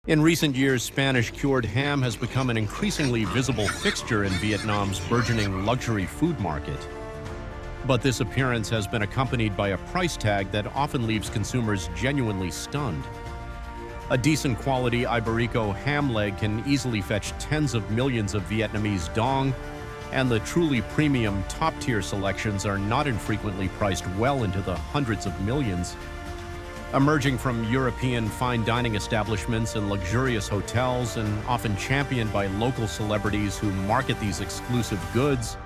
In recent years, Spanish cured ham has become an increasingly visible fixture in Vietnam's burgeoning luxury food market. But this appearance has been accompanied by a price tag that often leaves consumers genuinely stunned. A decent quality Iberico ham leg can easily fetch tens of millions of Vietnamese dong, and the truly premium top-tier selections are not infrequently priced well into the hundreds of millions. Emerging from European fine dining establishments and luxurious hotels, and often championed by local celebrities who market these exclusive goods,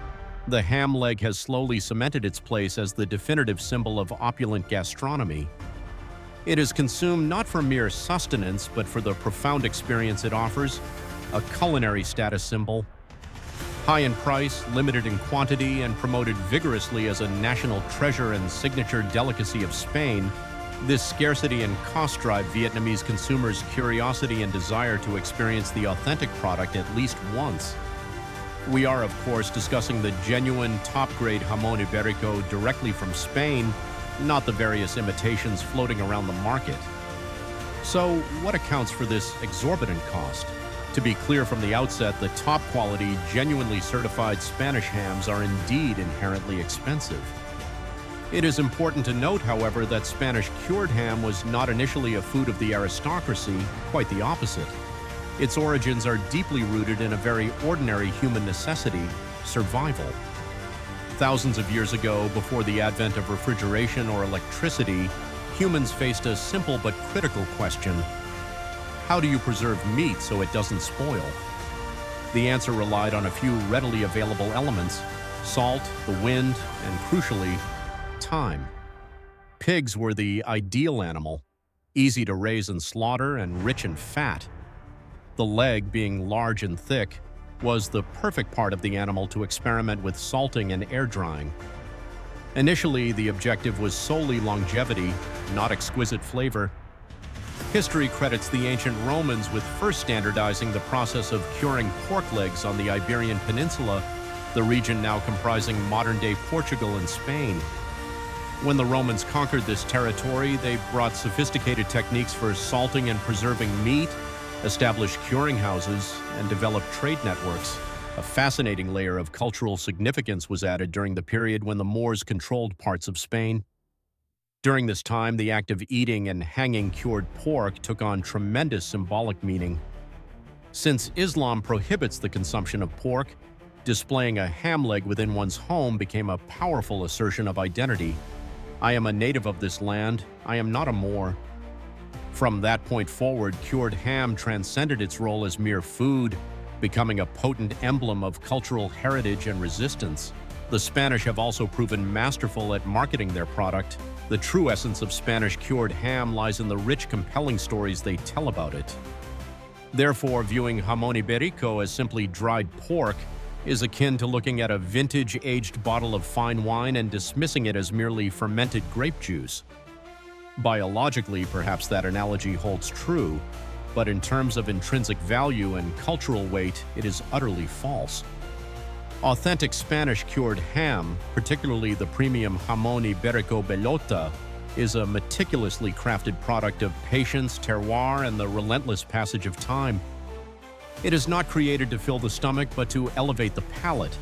the ham leg has slowly cemented its place as the definitive symbol of opulent gastronomy. It is consumed not for mere sustenance, but for the profound experience it offers, a culinary status symbol. High in price, limited in quantity, and promoted vigorously as a national treasure and signature delicacy of Spain, this scarcity and cost drive Vietnamese consumers' curiosity and desire to experience the authentic product at least once. We are, of course, discussing the genuine, top-grade Jamón Ibérico directly from Spain, not the various imitations floating around the market. So, what accounts for this exorbitant cost? To be clear from the outset, the top-quality, genuinely certified Spanish hams are indeed inherently expensive. It is important to note, however, that Spanish cured ham was not initially a food of the aristocracy, quite the opposite. Its origins are deeply rooted in a very ordinary human necessity, survival. Thousands of years ago, before the advent of refrigeration or electricity, humans faced a simple but critical question: how do you preserve meat so it doesn't spoil? The answer relied on a few readily available elements: salt, the wind, and crucially, time. Pigs were the ideal animal, easy to raise and slaughter and rich in fat. The leg, being large and thick, was the perfect part of the animal to experiment with salting and air drying. Initially, the objective was solely longevity, not exquisite flavor. History credits the ancient Romans with first standardizing the process of curing pork legs on the Iberian Peninsula, the region now comprising modern-day Portugal and Spain. When the Romans conquered this territory, they brought sophisticated techniques for salting and preserving meat, established curing houses, and developed trade networks. A fascinating layer of cultural significance was added during the period when the Moors controlled parts of Spain. During this time, the act of eating and hanging cured pork took on tremendous symbolic meaning. Since Islam prohibits the consumption of pork, displaying a ham leg within one's home became a powerful assertion of identity. I am a native of this land, I am not a Moor. From that point forward, cured ham transcended its role as mere food, becoming a potent emblem of cultural heritage and resistance. The Spanish have also proven masterful at marketing their product. The true essence of Spanish cured ham lies in the rich, compelling stories they tell about it. Therefore, viewing Jamón Ibérico as simply dried pork is akin to looking at a vintage-aged bottle of fine wine and dismissing it as merely fermented grape juice. Biologically, perhaps that analogy holds true, but in terms of intrinsic value and cultural weight, it is utterly false. Authentic Spanish cured ham, particularly the premium Jamón Ibérico Bellota, is a meticulously crafted product of patience, terroir, and the relentless passage of time. It is not created to fill the stomach, but to elevate the palate.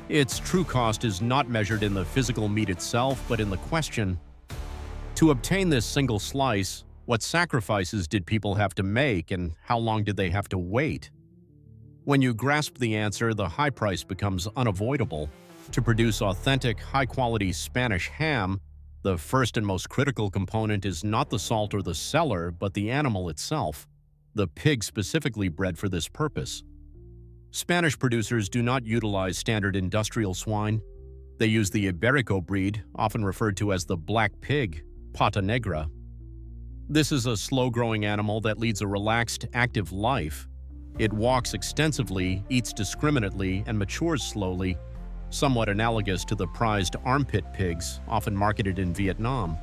Its true cost is not measured in the physical meat itself, but in the question: to obtain this single slice, what sacrifices did people have to make, and how long did they have to wait? When you grasp the answer, the high price becomes unavoidable. To produce authentic, high-quality Spanish ham, the first and most critical component is not the salt or the cellar, but the animal itself, the pig specifically bred for this purpose. Spanish producers do not utilize standard industrial swine. They use the Iberico breed, often referred to as the black pig, Pata Negra. This is a slow-growing animal that leads a relaxed, active life. It walks extensively, eats discriminately, and matures slowly, somewhat analogous to the prized armpit pigs, often marketed in Vietnam.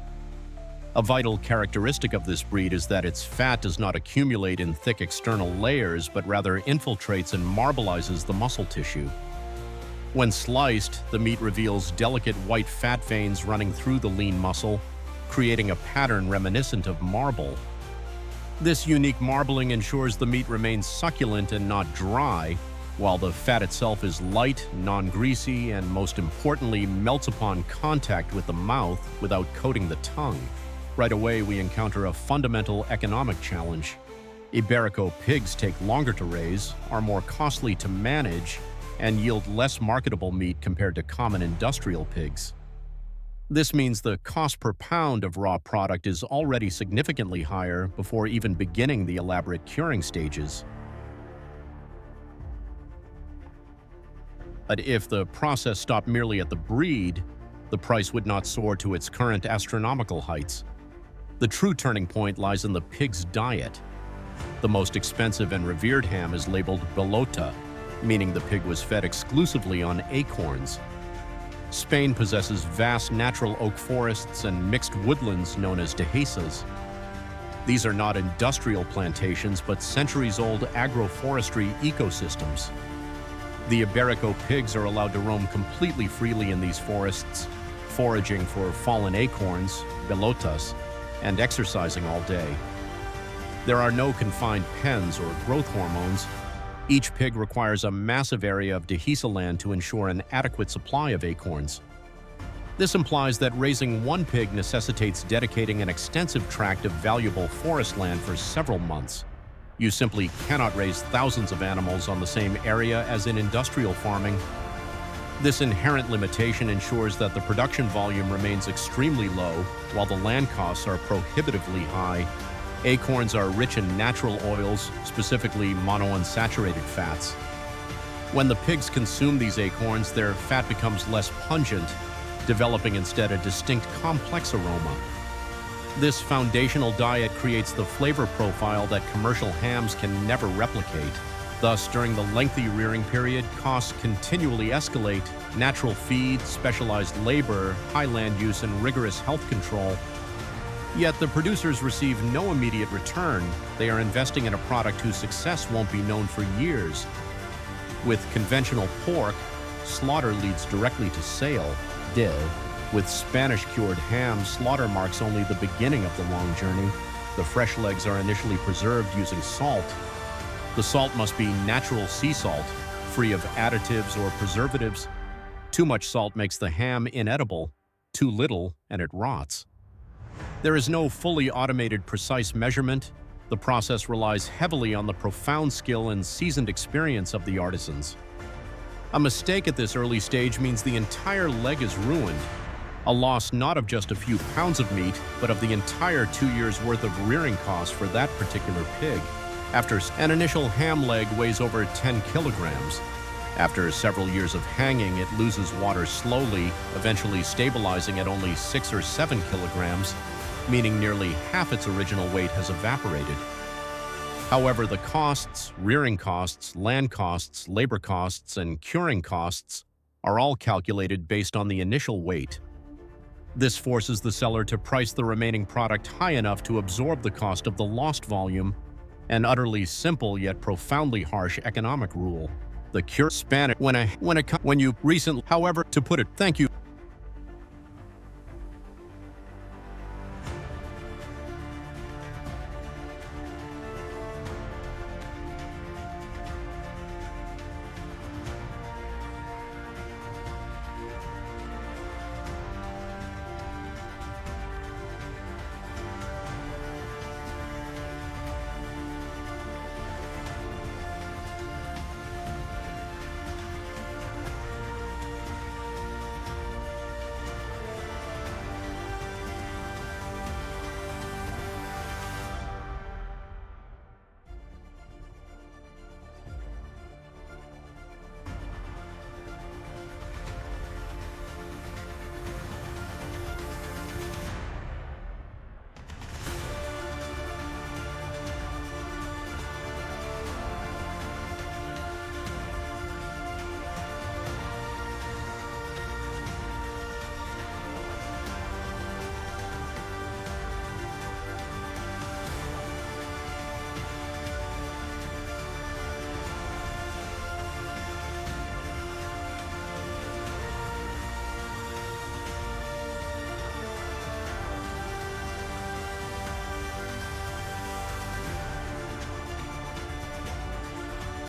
A vital characteristic of this breed is that its fat does not accumulate in thick external layers, but rather infiltrates and marbleizes the muscle tissue. When sliced, the meat reveals delicate white fat veins running through the lean muscle, creating a pattern reminiscent of marble. This unique marbling ensures the meat remains succulent and not dry, while the fat itself is light, non-greasy, and most importantly, melts upon contact with the mouth without coating the tongue. Right away, we encounter a fundamental economic challenge. Iberico pigs take longer to raise, are more costly to manage, and yield less marketable meat compared to common industrial pigs. This means the cost per pound of raw product is already significantly higher before even beginning the elaborate curing stages. But if the process stopped merely at the breed, the price would not soar to its current astronomical heights. The true turning point lies in the pig's diet. The most expensive and revered ham is labeled Bellota, meaning the pig was fed exclusively on acorns. Spain possesses vast natural oak forests and mixed woodlands known as dehesas. These are not industrial plantations, but centuries-old agroforestry ecosystems. The Iberico pigs are allowed to roam completely freely in these forests, foraging for fallen acorns, bellotas, and exercising all day. There are no confined pens or growth hormones. Each pig requires a massive area of dehesa land to ensure an adequate supply of acorns. This implies that raising one pig necessitates dedicating an extensive tract of valuable forest land for several months. You simply cannot raise thousands of animals on the same area as in industrial farming. This inherent limitation ensures that the production volume remains extremely low, while the land costs are prohibitively high. Acorns are rich in natural oils, specifically monounsaturated fats. When the pigs consume these acorns, their fat becomes less pungent, developing instead a distinct complex aroma. This foundational diet creates the flavor profile that commercial hams can never replicate. Thus, during the lengthy rearing period, costs continually escalate. Natural feed, specialized labor, high land use, and rigorous health control. Yet the producers receive no immediate return. They are investing in a product whose success won't be known for years. With conventional pork, slaughter leads directly to sale. With Spanish-cured ham, slaughter marks only the beginning of the long journey. The fresh legs are initially preserved using salt. The salt must be natural sea salt, free of additives or preservatives. Too much salt makes the ham inedible. Too little, and it rots. There is no fully automated precise measurement. The process relies heavily on the profound skill and seasoned experience of the artisans. A mistake at this early stage means the entire leg is ruined. A loss not of just a few pounds of meat, but of the entire 2 years' worth of rearing costs for that particular pig. After an initial ham leg weighs over 10 kilograms. After several years of hanging, it loses water slowly, eventually stabilizing at only 6 or 7 kilograms, meaning nearly half its original weight has evaporated. However, the costs, rearing costs, land costs, labor costs, and curing costs are all calculated based on the initial weight. This forces the seller to price the remaining product high enough to absorb the cost of the lost volume, an utterly simple yet profoundly harsh economic rule. The CURED Spanish when you recently, however, to put it, thank you.